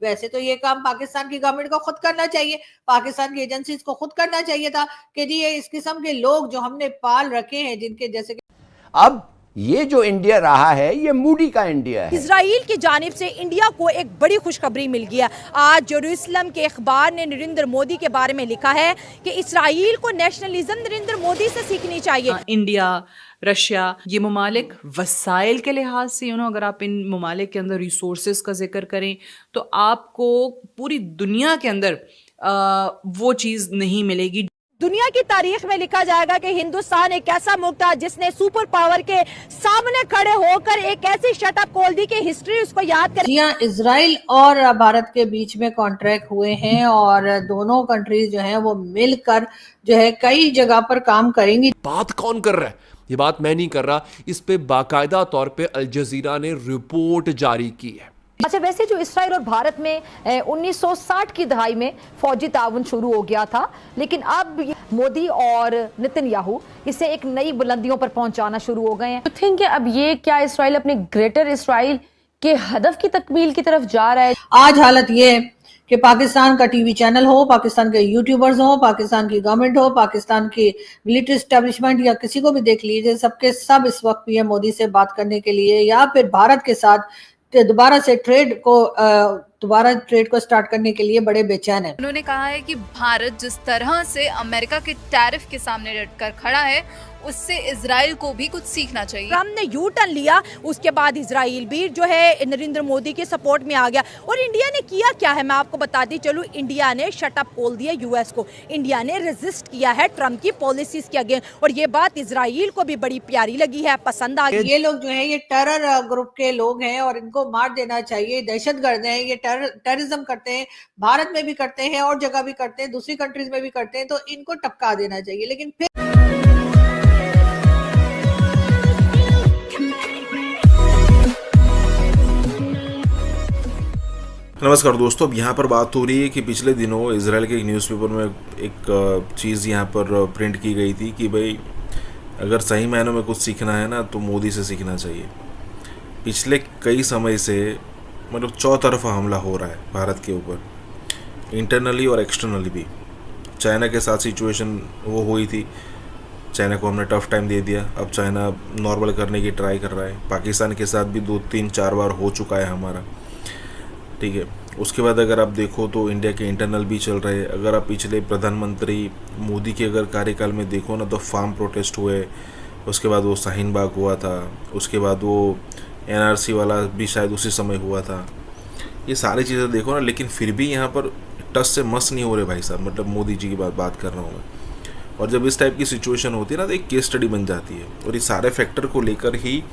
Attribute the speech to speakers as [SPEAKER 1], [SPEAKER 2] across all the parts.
[SPEAKER 1] वैसे तो ये काम पाकिस्तान की गवर्नमेंट को खुद करना चाहिए, पाकिस्तान की एजेंसीज को खुद करना चाहिए था कि जी ये इस किस्म के लोग जो हमने पाल रखे हैं, जिनके जैसे कि
[SPEAKER 2] अब ये जो इंडिया रहा है ये मूडी का इंडिया है।
[SPEAKER 3] इजराइल की जानिब से इंडिया को एक बड़ी खुशखबरी मिल गई है। आज जेरूसलम के अखबार ने नरेंद्र मोदी के बारे में लिखा है कि इजराइल को नेशनलिज्म नरेंद्र मोदी से सीखनी चाहिए।
[SPEAKER 4] इंडिया, रशिया, ये ममालिक वसाइल के लिहाज से अगर आप इन ममालिक के अंदर रिसोर्सेज का जिक्र करें तो आपको पूरी दुनिया के अंदर वो चीज़ नहीं मिलेगी।
[SPEAKER 3] दुनिया की तारीख में लिखा जाएगा कि हिंदुस्तान एक ऐसा मुल्क था जिसने सुपर पावर के सामने खड़े होकर एक ऐसी शटअप खोल दी कि हिस्ट्री उसको याद करे।
[SPEAKER 1] यहाँ इजराइल और भारत के बीच में कॉन्ट्रैक्ट हुए हैं और दोनों कंट्रीज जो हैं वो मिलकर जो है कई जगह पर काम करेंगी।
[SPEAKER 5] बात कौन कर रहा है? ये बात मैं नहीं कर रहा, इस पे बाकायदा तौर पे अल जजीरा ने रिपोर्ट जारी की है।
[SPEAKER 6] अच्छा, वैसे जो इसराइल और भारत में 1960 की दहाई में फौजी ताउन शुरू हो गया था, लेकिन अब मोदी और नेतन्याहू इसे एक नई बुलंदियों पर पहुंचाना शुरू हो गए हैं।
[SPEAKER 7] तो थिंक अब ये क्या इसराइल अपने ग्रेटर इसराइल के हदफ की तकमील की तरफ जा रहा है? आज
[SPEAKER 1] हालत ये है कि पाकिस्तान का टीवी चैनल हो, पाकिस्तान के यूट्यूबर्स हो, पाकिस्तान की गवर्नमेंट हो, पाकिस्तान की मिलिट्री एस्टेब्लिशमेंट या किसी को भी देख लीजिए, सबके सब इस वक्त पीएम मोदी से बात करने के लिए या फिर भारत के साथ दोबारा ट्रेड को स्टार्ट करने के लिए बड़े बेचैन हैं।
[SPEAKER 8] उन्होंने कहा है कि भारत जिस तरह से अमेरिका के टैरिफ के सामने डटकर खड़ा है, उससे इजराइल को भी कुछ सीखना चाहिए।
[SPEAKER 3] ट्रम्प ने यू टर्न लिया, उसके बाद इजराइल भी जो है नरेंद्र मोदी के सपोर्ट में आ गया। और इंडिया ने किया क्या है मैं आपको बताती चलूं। इंडिया ने शटअप खोल दिया यूएस को, इंडिया ने रेजिस्ट किया है ट्रम्प की पॉलिसीज के अगेंस्ट, और ये बात इजराइल को भी बड़ी प्यारी लगी है, पसंद आ गई।
[SPEAKER 1] ये लोग जो है ये टेरर ग्रुप के लोग हैं और इनको मार देना चाहिए, दहशतगर्द हैं, ये टेररिज्म करते हैं, भारत में भी करते हैं और जगह भी करते हैं, दूसरी कंट्रीज में भी करते हैं, तो इनको टपका देना चाहिए। लेकिन फिर
[SPEAKER 9] नमस्कार दोस्तों, अब यहाँ पर बात हो रही है कि पिछले दिनों इसराइल के एक न्यूज़पेपर में एक चीज़ यहाँ पर प्रिंट की गई थी कि भाई अगर सही मायनों में कुछ सीखना है ना तो मोदी से सीखना चाहिए। पिछले कई समय से मतलब चौतरफा हमला हो रहा है भारत के ऊपर, इंटरनली और एक्सटर्नली भी। चाइना के साथ सिचुएशन वो हुई थी, चाइना को हमने टफ टाइम दे दिया, अब चाइना नॉर्मल करने की ट्राई कर रहा है। पाकिस्तान के साथ भी 2-3-4 बार हो चुका है हमारा, ठीक है। उसके बाद अगर आप देखो तो इंडिया के इंटरनल भी चल रहे हैं। अगर आप पिछले प्रधानमंत्री मोदी के अगर कार्यकाल में देखो ना तो फार्म प्रोटेस्ट हुए, उसके बाद वो शाहीन बाग हुआ था, उसके बाद वो एनआरसी वाला भी शायद उसी समय हुआ था। ये सारी चीज़ें देखो ना, लेकिन फिर भी यहाँ पर टस से मस नहीं हो रहे भाई साहब, मतलब मोदी जी की बात कर रहा हूँ मैं। और जब इस टाइप की सिचुएशन होती है ना तो एक केस स्टडी बन जाती है, और ये सारे फैक्टर को लेकर ही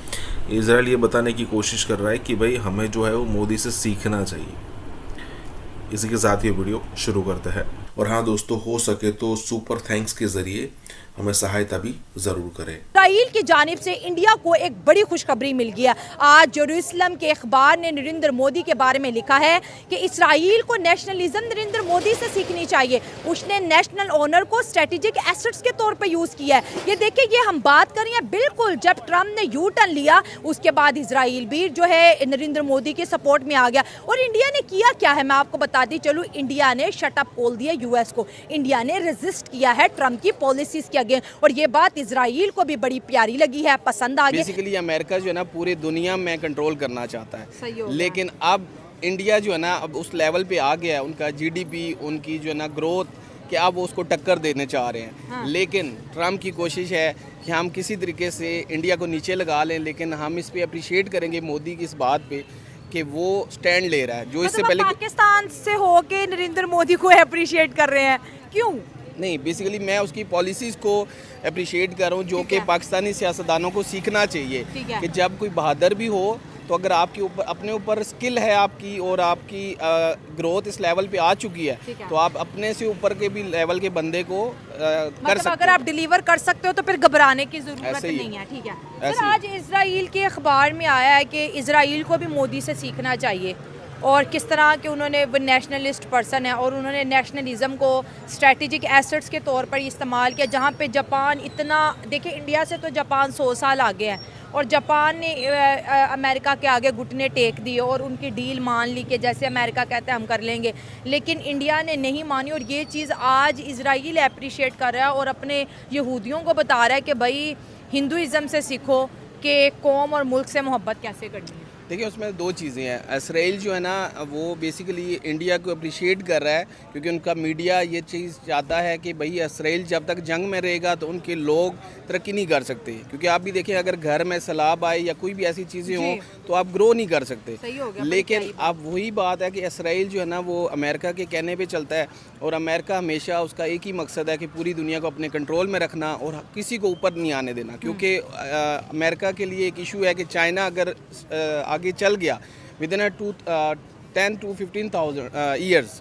[SPEAKER 9] इजराइल ये बताने की कोशिश कर रहा है कि भाई हमें जो है वो मोदी से सीखना चाहिए। इसी के साथ ये वीडियो शुरू करते हैं। और हाँ दोस्तों, हो सके तो सुपर थैंक्स के ज़रिए हमें सहायता भी ज़रूर करें।
[SPEAKER 3] इजराइल की जानिब से इंडिया को एक बड़ी खुशखबरी मिल गई है। आज जेरूसलम के अखबार ने नरेंद्र मोदी के बारे में लिखा है कि इजराइल को नेशनलिज्म नरेंद्र मोदी से सीखनी चाहिए। उसने नेशनल ऑनर को स्ट्रेटेजिक एसेट्स के तौर पे यूज़ किया है। ये देखिए, ये हम बात कर रहे हैं बिल्कुल जब ट्रम्प ने यू टर्न लिया, उसके बाद इजराइल भी जो है नरेंद्र मोदी के सपोर्ट में आ गया। और इंडिया ने किया क्या है मैं आपको बताती चलूँ। इंडिया ने शटअप खोल दिया यूएस को, इंडिया ने रेजिस्ट किया है ट्रम्प की पॉलिसीज के, और ये बात इजराइल को भी बड़ी प्यारी लगी है, पसंद आ गई।
[SPEAKER 10] बेसिकली अमेरिका जो है ना पूरी दुनिया में कंट्रोल करना चाहता है, लेकिन अब इंडिया जो है ना अब उस लेवल पे आ गया है, उनका जीडीपी, उनकी जो है ना ग्रोथ, कि अब वो उसको टक्कर देने चाह रहे हैं। हाँ। लेकिन ट्रम्प की कोशिश है कि हम किसी तरीके से इंडिया को नीचे लगा लें, लेकिन हम इस पे अप्रिशिएट करेंगे मोदी की इस बात पे कि वो स्टैंड ले रहा है। जो इससे पहले
[SPEAKER 3] पाकिस्तान से होके नरेंद्र मोदी को अप्रिशिएट कर रहे हैं, क्यों
[SPEAKER 10] नहीं, बेसिकली मैं उसकी पॉलिसीज़ को अप्रिशिएट कर रहा हूँ, जो कि पाकिस्तानी सियासतदानों को सीखना चाहिए कि जब कोई बहादुर भी हो तो अगर आपके ऊपर अपने ऊपर स्किल है आपकी और आपकी ग्रोथ इस लेवल पे आ चुकी है तो आप अपने से ऊपर के भी लेवल के बंदे को कर सकते
[SPEAKER 3] अगर आप डिलीवर कर सकते हो तो फिर घबराने की जरूरत नहीं है, ठीक है। सर, आज इजराइल के अखबार में आया है कि इजराइल को भी मोदी से सीखना चाहिए, और किस तरह के उन्होंने वो नेशनलिस्ट पर्सन है और उन्होंने नेशनलिज्म को स्ट्रेटेजिक एसेट्स के तौर पर इस्तेमाल किया, जहाँ पे जापान इतना, देखिए इंडिया से तो जापान 100 साल आगे है और जापान ने अमेरिका के आगे घुटने टेक दिए और उनकी डील मान ली कि जैसे अमेरिका कहता है हम कर लेंगे, लेकिन इंडिया ने नहीं मानी। और ये चीज़ आज इजराइल अप्रिशिएट कर रहा है और अपने यहूदियों को बता रहा है कि भाई हिंदुइज़म से सीखो कि कौम और मुल्क से मोहब्बत कैसे करनी है।
[SPEAKER 10] देखिए उसमें दो चीज़ें हैं। इसराइल जो है ना वो बेसिकली इंडिया को अप्रिशिएट कर रहा है क्योंकि उनका मीडिया ये चीज़ चाहता है कि भाई इसराइल जब तक जंग में रहेगा तो उनके लोग तरक्की नहीं कर सकते, क्योंकि आप भी देखिए अगर घर में सैलाब आए या कोई भी ऐसी चीज़ें हों तो आप ग्रो नहीं कर सकते। लेकिन अब वही बात है कि इसराइल जो है ना वो अमेरिका के कहने पर चलता है और अमेरिका हमेशा उसका एक ही मकसद है कि पूरी दुनिया को अपने कंट्रोल में रखना और किसी को ऊपर नहीं आने देना, क्योंकि अमेरिका के लिए एक इशू है कि चाइना अगर आगे चल गया विद इन 10 to 15,000 ईयर्स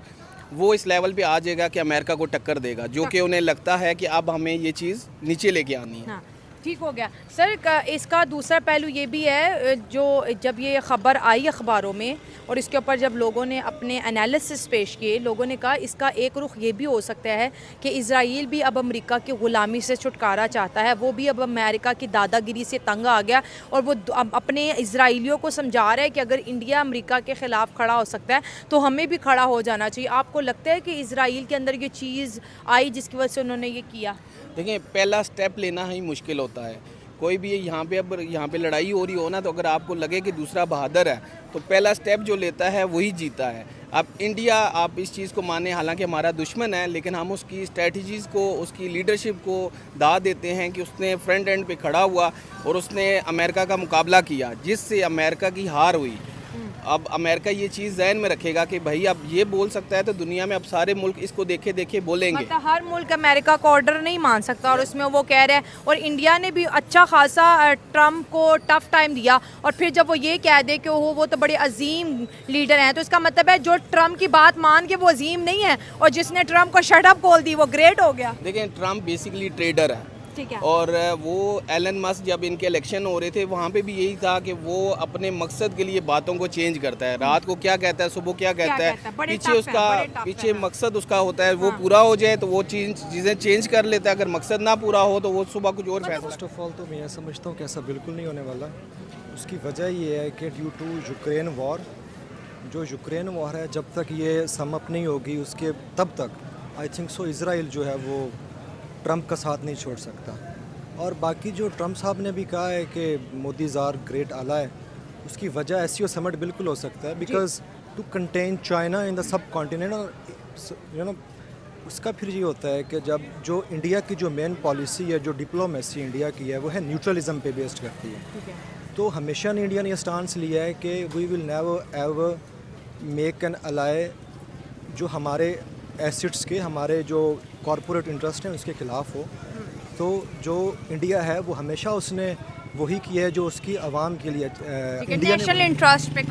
[SPEAKER 10] वो इस लेवल पे आ जाएगा कि अमेरिका को टक्कर देगा, जो कि उन्हें लगता है कि अब हमें ये चीज़ नीचे लेके आनी है।
[SPEAKER 3] हाँ, ठीक हो गया सर। इसका दूसरा पहलू ये भी है, जो जब ये ख़बर आई अखबारों में और इसके ऊपर जब लोगों ने अपने एनालिसिस पेश किए, लोगों ने कहा इसका एक रुख ये भी हो सकता है कि इजराइल भी अब अमेरिका की ग़ुलामी से छुटकारा चाहता है, वो भी अब अमेरिका की दादागिरी से तंग आ गया और वो अब अपने इजराइलियों को समझा रहा है कि अगर इंडिया अमेरिका के ख़िलाफ़ खड़ा हो सकता है तो हमें भी खड़ा हो जाना चाहिए। आपको लगता है कि इजराइल के अंदर ये चीज़ आई जिसकी वजह से उन्होंने ये किया?
[SPEAKER 10] देखिए पहला स्टेप लेना ही मुश्किल होता है। कोई भी यहाँ पे लड़ाई हो रही हो ना, तो अगर आपको लगे कि दूसरा बहादुर है तो पहला स्टेप जो लेता है वही जीता है। अब इंडिया, आप इस चीज़ को माने हालांकि हमारा दुश्मन है, लेकिन हम उसकी स्ट्रेटजीज़ को, उसकी लीडरशिप को दाद देते हैं कि उसने फ्रंट एंड पे खड़ा हुआ और उसने अमेरिका का मुकाबला किया, जिससे अमेरिका की हार हुई। अब अमेरिका ये चीज़ जहन में रखेगा कि भाई अब ये बोल सकता है तो दुनिया में अब सारे मुल्क इसको देखे देखे बोलेंगे।
[SPEAKER 3] मतलब हर मुल्क अमेरिका का ऑर्डर नहीं मान सकता और उसमें वो कह रहे हैं। और इंडिया ने भी अच्छा खासा ट्रम्प को टफ टाइम दिया और फिर जब वो ये कह दे कि वो तो बड़े अजीम लीडर हैं, तो इसका मतलब है जो ट्रम्प की बात मान के वो अजीम नहीं है और जिसने ट्रम्प को शट अप बोल दी वो ग्रेट हो गया।
[SPEAKER 10] देखिए ट्रम्प बेसिकली ट्रेडर है,
[SPEAKER 3] ठीक है।
[SPEAKER 10] और वो एलन मस्क जब इनके इलेक्शन हो रहे थे वहाँ पे भी यही था कि वो अपने मकसद के लिए बातों को चेंज करता है। रात को क्या कहता है, सुबह क्या कहता है, पीछे मकसद उसका होता है। वो पूरा हो जाए तो वो चीज़ें चेंज कर लेता है, अगर मकसद ना पूरा हो तो वो सुबह कुछ और फैसला।
[SPEAKER 11] फर्स्ट ऑफ ऑल तो मैं ये समझता हूँ कि ऐसा बिल्कुल नहीं होने वाला। उसकी वजह ये है कि ड्यू टू यूक्रेन वॉर, जो यूक्रेन वॉर है जब तक ये सम अप नहीं होगी उसके तब तक आई थिंक सो इजराइल जो है वो ट्रम्प का साथ नहीं छोड़ सकता। और बाकी जो ट्रम्प साहब ने भी कहा है कि मोदी ज़ार ग्रेट आला है, उसकी वजह एससीओ समिट बिल्कुल हो सकता है, because to contain China in the subcontinent you know, उसका फिर ये होता है कि जब जो इंडिया की जो मेन पॉलिसी है, जो डिप्लोमेसी इंडिया की है, वो है न्यूट्रलिज्म पे बेस्ड करती है। तो हमेशा इंडिया ने यह स्टांस लिया है कि we will never ever make an ally जो हमारे एसेट्स के, हमारे जो कॉरपोरेट इंटरेस्ट हैं उसके ख़िलाफ़ हो। तो जो इंडिया है वो हमेशा उसने वही किया है जो उसकी आवाम के लिए
[SPEAKER 3] नेशनल इंटरेस्ट पे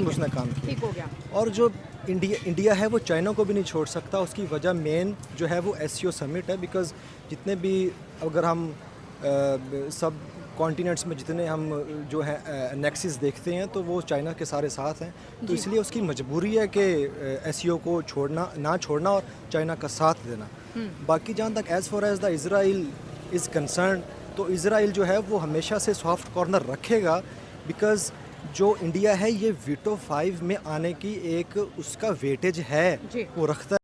[SPEAKER 11] में उसने काम किया। और जो इंडिया है वो चाइना को भी नहीं छोड़ सकता। उसकी वजह मेन जो है वो एससीओ समिट है, बिकॉज़ जितने भी अगर हम सब कॉन्टिनेंट्स में जितने हम जो है नेक्सिस देखते हैं तो वो चाइना के सारे साथ हैं। तो इसलिए उसकी मजबूरी है कि एससीओ को ना छोड़ना और चाइना का साथ देना। बाकी जहाँ तक as far as the Israel is concern, तो इज़राइल जो है वो हमेशा से सॉफ्ट कॉर्नर रखेगा, बिकॉज़ जो इंडिया है ये वीटो 5 में आने की एक उसका वेटेज है, वो रखता है।